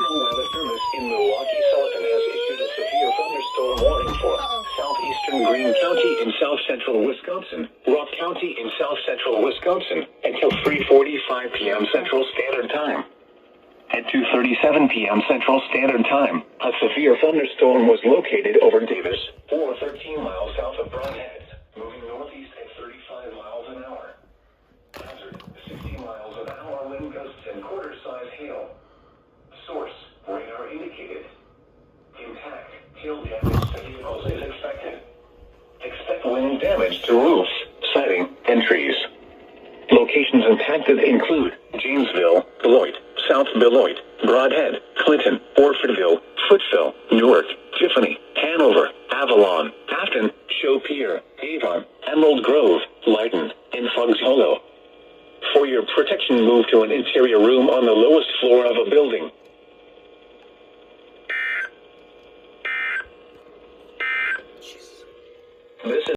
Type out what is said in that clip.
National Weather Service in Milwaukee Sullivan has issued a severe thunderstorm warning for southeastern Greene County in south central Wisconsin, Rock County in south central Wisconsin, until 3:45 p.m. Central Standard Time. At 2:37 p.m. Central Standard Time, a severe thunderstorm was located over Davis, or 13 miles south of Brodhead, moving northeast at 35 miles an hour. Hazard, 60 miles an hour wind gusts and quarter-size hail. Source, radar indicated. Impact, hail damage to vehicles is expected. Expect wind damage to roofs, siding, and trees. Locations impacted include Janesville, Beloit, South Beloit, Brodhead, Clinton, Orfordville, Footville, Newark, Tiffany, Hanover, Avalon, Afton, Chaupier, Avon, Emerald Grove, Lyton, and Fuggs Hollow. For your protection, move to an interior room on the lowest floor of a building.